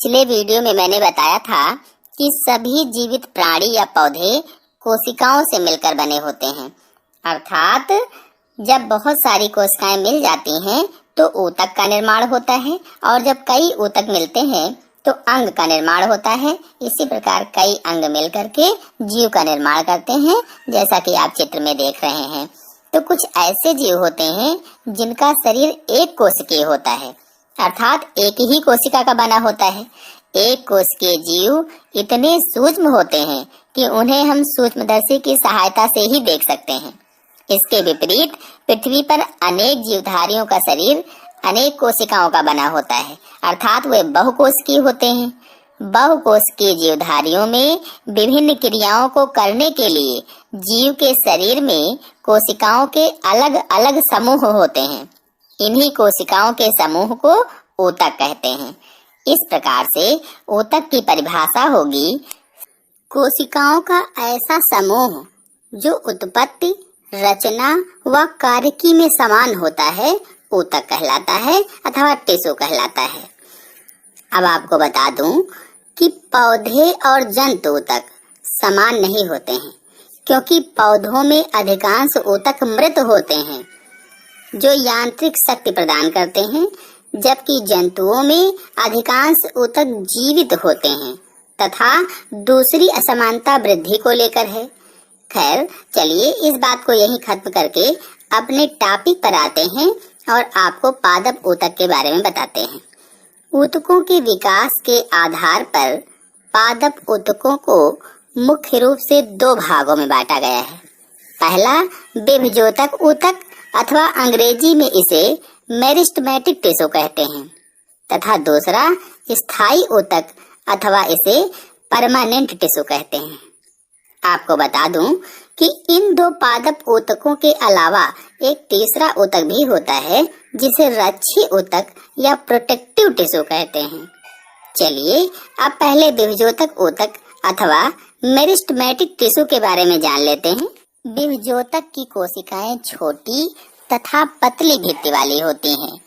पिछले वीडियो में मैंने बताया था कि सभी जीवित प्राणी या पौधे कोशिकाओं से मिलकर बने होते हैं। अर्थात जब बहुत सारी कोशिकाएं मिल जाती हैं तो ऊतक का निर्माण होता है, और जब कई ऊतक मिलते हैं तो अंग का निर्माण होता है। इसी प्रकार कई अंग मिलकर के जीव का निर्माण करते हैं, जैसा कि आप चित्र में देख रहे हैं। तो कुछ ऐसे जीव होते हैं जिनका शरीर एक कोशिकीय होता है, अर्थात एक ही कोशिका का बना होता है। एक कोशिकीय जीव इतने सूक्ष्म होते हैं कि उन्हें हम सूक्ष्मदर्शी की सहायता से ही देख सकते हैं। इसके विपरीत पृथ्वी पर अनेक जीवधारियों का शरीर अनेक कोशिकाओं का बना होता है, अर्थात वे बहुकोशिकीय होते हैं। बहुकोशिकीय जीवधारियों में विभिन्न क्रियाओं को करने के लिए जीव के शरीर में कोशिकाओं के अलग अलग समूह होते हैं। इन्हीं कोशिकाओं के समूह को ऊतक कहते हैं। इस प्रकार से ऊतक की परिभाषा होगी, कोशिकाओं का ऐसा समूह जो उत्पत्ति, रचना व कार्यकी में समान होता है, ऊतक कहलाता है अथवा टिश्यू कहलाता है। अब आपको बता दूं कि पौधे और जंतु ऊतक समान नहीं होते हैं, क्योंकि पौधों में अधिकांश ऊतक मृत होते हैं जो यांत्रिक शक्ति प्रदान करते हैं, जबकि जंतुओं में अधिकांश ऊतक जीवित होते हैं तथा दूसरी असमानता वृद्धि को लेकर है। खैर, चलिए इस बात को यहीं खत्म करके अपने टॉपिक पर आते हैं और आपको पादप ऊतक के बारे में बताते हैं। ऊतकों के विकास के आधार पर पादप ऊतकों को मुख्य रूप से दो भागों में बांटा गया है। पहला विभजोतक ऊतक अथवा अंग्रेजी में इसे मेरिस्टेमेटिक टिश्यू कहते हैं, तथा दूसरा स्थायी ऊतक अथवा इसे परमानेंट टिश्यू कहते हैं। आपको बता दूं कि इन दो पादप ऊतकों के अलावा एक तीसरा ऊतक भी होता है जिसे रक्षी ऊतक या प्रोटेक्टिव टिश्यू कहते हैं। चलिए अब पहले विभजोतक ऊतक अथवा मेरिस्टेमेटिक टिश्यू के बारे में जान लेते हैं। विभजोतक की कोशिकाएं छोटी तथा पतली भित्ति वाली होती हैं।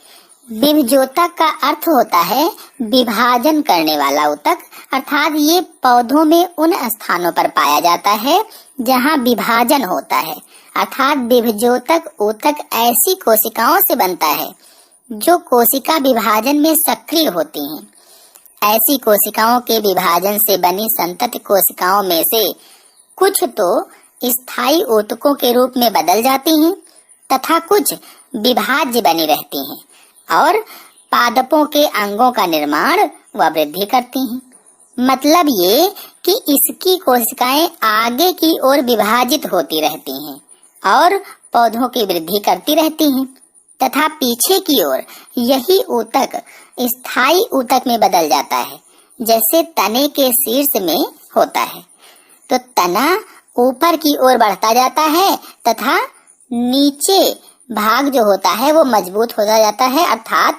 विभजोतक का अर्थ होता है विभाजन करने वाला ऊतक, अर्थात ये पौधों में उन स्थानों पर पाया जाता है जहाँ विभाजन होता है। अर्थात विभजोतक ऊतक ऐसी कोशिकाओं से बनता है जो कोशिका विभाजन में सक्रिय होती हैं। ऐसी कोशिकाओं के विभाजन से बनी संतति कोशिकाओं में से कुछ तो स्थायी ऊतकों के रूप में बदल जाती हैं तथा कुछ विभाज्य बनी रहती हैं और पादपों के अंगों का निर्माण व वृद्धि करती हैं। मतलब ये कि इसकी कोशिकाएं आगे की ओर विभाजित होती रहती हैं और पौधों की वृद्धि करती रहती हैं, तथा पीछे की ओर यही ऊतक स्थायी ऊतक में बदल जाता है, जैसे तने के शीर्ष में होता है। तो तना ऊपर की ओर बढ़ता जाता है तथा नीचे भाग जो होता है वो मजबूत होता जाता है, अर्थात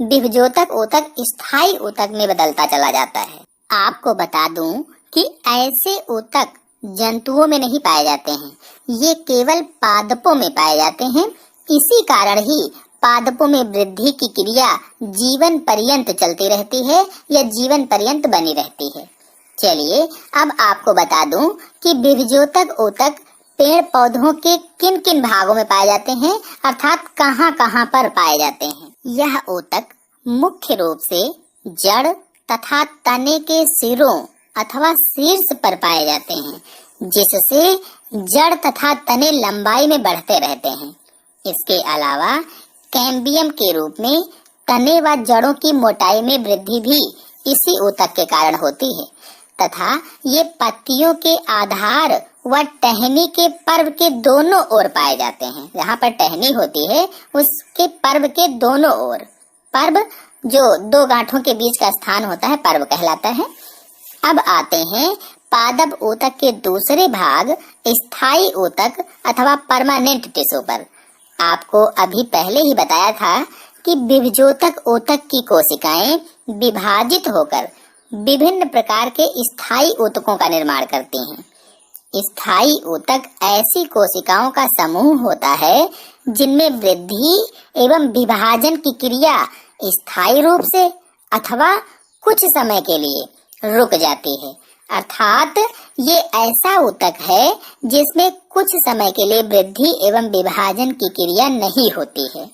विभजोतक ऊतक स्थायी ऊतक में बदलता चला जाता है। आपको बता दूं कि ऐसे ऊतक जंतुओं में नहीं पाए जाते हैं, ये केवल पादपों में पाए जाते हैं। इसी कारण ही पादपों में वृद्धि की क्रिया जीवन पर्यंत चलती रहती है या जीवन पर्यंत बनी रहती है। चलिए अब आपको बता दूं कि विभजोतक ऊतक पेड़ पौधों के किन किन भागों में पाए जाते हैं, अर्थात कहाँ कहाँ पर पाए जाते हैं। यह ऊतक मुख्य रूप से जड़ तथा तने के सिरों अथवा शीर्ष पर पाए जाते हैं, जिससे जड़ तथा तने लंबाई में बढ़ते रहते हैं। इसके अलावा कैम्बियम के रूप में तने व जड़ों की मोटाई में वृद्धि भी इसी ऊतक के कारण होती है, तथा ये पत्तियों के आधार व टहनी के पर्व के दोनों ओर पाए जाते हैं। जहाँ पर टहनी होती है उसके पर्व के दोनों ओर, पर्व जो दो गांठों के बीच का स्थान होता है पर्व कहलाता है। अब आते हैं पादप ऊतक के दूसरे भाग स्थायी ऊतक अथवा परमानेंट टिश्यू पर। आपको अभी पहले ही बताया था कि विभजोतक ऊतक की कोशिकाएं विभाजित होकर विभिन्न प्रकार के स्थायी ऊतकों का निर्माण करती हैं। स्थायी ऊतक ऐसी कोशिकाओं का समूह होता है जिनमें वृद्धि एवं विभाजन की क्रिया स्थायी रूप से अथवा कुछ समय के लिए रुक जाती है। अर्थात ये ऐसा ऊतक है जिसमें कुछ समय के लिए वृद्धि एवं विभाजन की क्रिया नहीं होती है।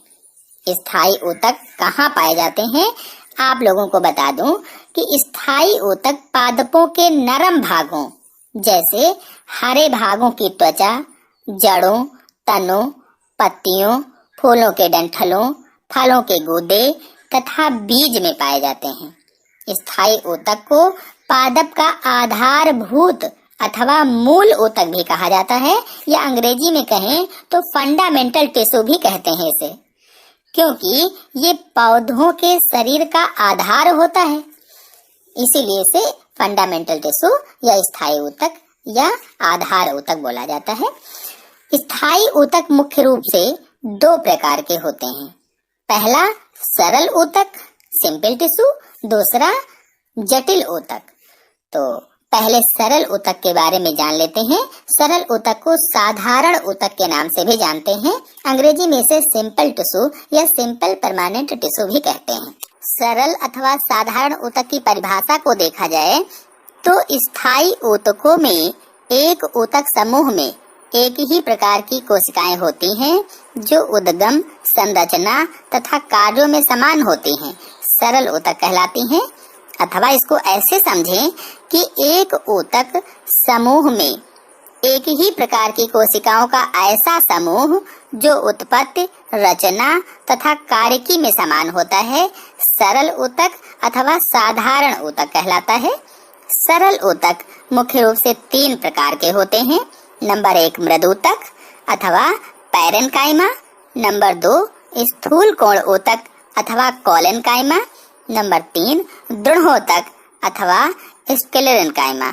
स्थायी ऊतक कहाँ पाए जाते हैं? आप लोगों को बता दूं कि स्थायी ऊतक पादपों के नरम भागों जैसे हरे भागों की त्वचा, जड़ों, तनों, पत्तियों, फूलों के डंठलों, फलों के गूदे तथा बीज में पाए जाते हैं। स्थायी ऊतक को पादप का आधारभूत अथवा मूल ऊतक भी कहा जाता है, या अंग्रेजी में कहें तो फंडामेंटल टिश्यू भी कहते हैं इसे, क्योंकि ये पौधों के शरीर का आधार होता है। इसीलिए इसे फंडामेंटल टिश्यू या स्थायी ऊतक या आधार ऊतक बोला जाता है। स्थायी ऊतक मुख्य रूप से दो प्रकार के होते हैं। पहला सरल ऊतक सिंपल टिश्यू, दूसरा जटिल ऊतक। तो पहले सरल ऊतक के बारे में जान लेते हैं। सरल ऊतक को साधारण ऊतक के नाम से भी जानते हैं। अंग्रेजी में इसे सिंपल टिश्यू या सिंपल परमानेंट टिश्यू भी कहते हैं। सरल अथवा साधारण ऊतक की परिभाषा को देखा जाए तो स्थायी ऊतकों में एक ऊतक समूह में एक ही प्रकार की कोशिकाएं होती हैं जो उद्गम, संरचना तथा कार्यों में समान होती हैं, सरल ऊतक कहलाती हैं। अथवा इसको ऐसे समझें कि एक ऊतक समूह में एक ही प्रकार की कोशिकाओं का ऐसा समूह जो उत्पत्ति, रचना तथा कार्यकी में समान होता है, सरल ऊतक अथवा साधारण ऊतक कहलाता है। सरल ऊतक मुख्य रूप से तीन प्रकार के होते हैं। नंबर 1 मृदूतक अथवा पैरेन्काइमा, नंबर 2 स्थूल कोण ऊतक अथवा कोलेनकाइमा, नंबर 3 दृढ़ोतक अथवा स्क्लेरेन्काइमा।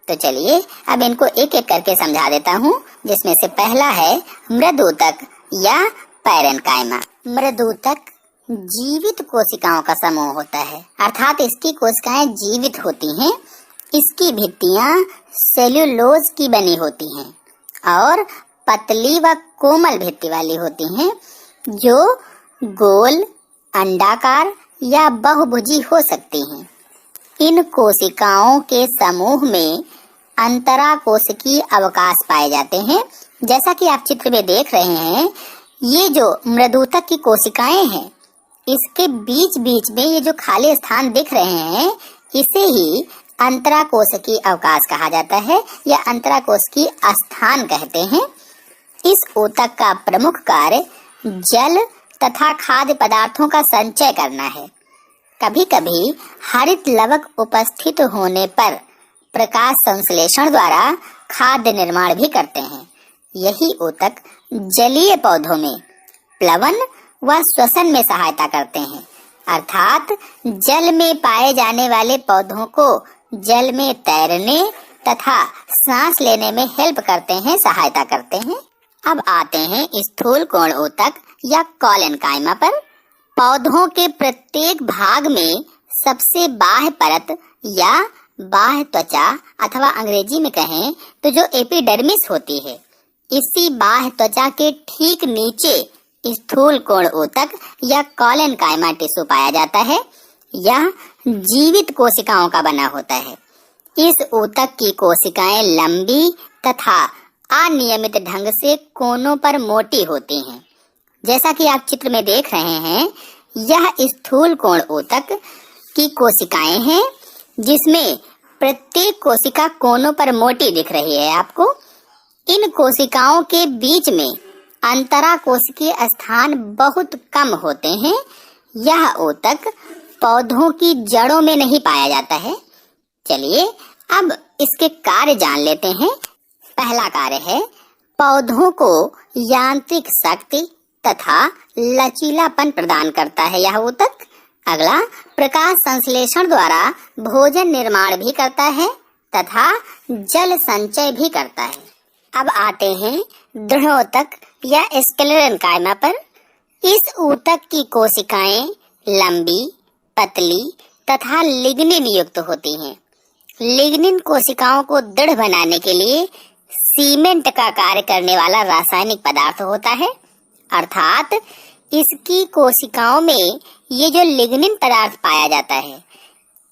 तो चलिए अब इनको एक एक करके समझा देता हूँ, जिसमें से पहला है मृदूतक या पैरेन्काइमा। मृदूतक जीवित कोशिकाओं का समूह होता है, अर्थात इसकी कोशिकाएं जीवित होती हैं। इसकी भित्तियां सेल्यूलोज की बनी होती हैं और पतली व कोमल भित्ति वाली होती हैं, जो गोल, अंडाकार या बहुभुजी हो सकती हैं। इन कोशिकाओं के समूह में अंतराकोशिकीय अवकाश पाए जाते हैं। जैसा कि आप चित्र में देख रहे हैं, ये जो मृदूतक की कोशिकाएं हैं, इसके बीच बीच में ये जो खाली स्थान दिख रहे हैं, इसे ही अंतराकोशिकीय अवकाश कहा जाता है या अंतराकोशिकीय स्थान कहते हैं। इस ऊतक का प्रमुख कार्य जल तथा खाद्य पदार्थों का संचय करना है। कभी कभी हरित लवक उपस्थित होने पर प्रकाश संश्लेषण द्वारा खाद्य निर्माण भी करते हैं। यही ऊतक जलीय पौधों में प्लवन व श्वसन में सहायता करते हैं, अर्थात जल में पाए जाने वाले पौधों को जल में तैरने तथा सांस लेने में हेल्प करते हैं, सहायता करते हैं। अब आते हैं स्थूल कोण ऊतक या कोलेनकाइमा पर। पौधों के प्रत्येक भाग में सबसे बाह्य परत या बाह्य त्वचा अथवा अंग्रेजी में कहें तो जो एपिडर्मिस होती है, इसी बाह्य त्वचा के ठीक नीचे स्थूल कोण ऊतक या कोलेनकाइमा टिश्यू पाया जाता है। यह जीवित कोशिकाओं का बना होता है। इस ऊतक की कोशिकाएं लंबी तथा अनियमित ढंग से कोनों पर मोटी होती हैं। जैसा कि आप चित्र में देख रहे हैं, यह स्थूल कोण ऊतक की कोशिकाएं हैं, जिसमें प्रत्येक कोशिका कोनों पर मोटी दिख रही है आपको। इन कोशिकाओं के बीच में अंतराकोशिकीय स्थान बहुत कम होते हैं। यह ऊतक पौधों की जड़ों में नहीं पाया जाता है। चलिए अब इसके कार्य जान लेते हैं। पहला कार्य है पौधों को यांत्रिक शक्ति तथा लचीलापन प्रदान करता है यह ऊतक। अगला, प्रकाश संश्लेषण द्वारा भोजन निर्माण भी करता है तथा जल संचय भी करता है। अब आते हैं दृढ़ोतक या स्क्लेरेन्काइमा पर। इस ऊतक की कोशिकाएं लंबी, पतली तथा लिग्निन युक्त होती हैं। लिग्निन कोशिकाओं को दृढ़ बनाने के लिए सीमेंट का कार्य करने वाला रासायनिक पदार्थ होता है, अर्थात इसकी कोशिकाओं में ये जो लिग्निन पदार्थ पाया जाता है,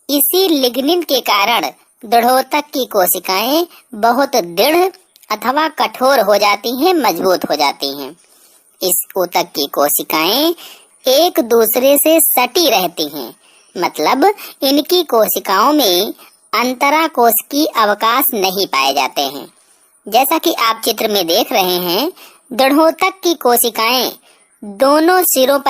इसी लिग्निन के कारण दृढ़ोतक की कोशिकाएं बहुत दृढ़ अथवा कठोर हो जाती हैं, मजबूत हो जाती हैं। इस ऊतक की कोशिकाएं एक दूसरे से सटी रहती हैं, मतलब इनकी कोशिकाओं में अंतरा कोश की अवकाश नहीं पाए जाते हैं। जैसा कि आप चित्र में देख रहे हैं, दृढ़ोतक की कोशिकाएं दोनों सिरों पर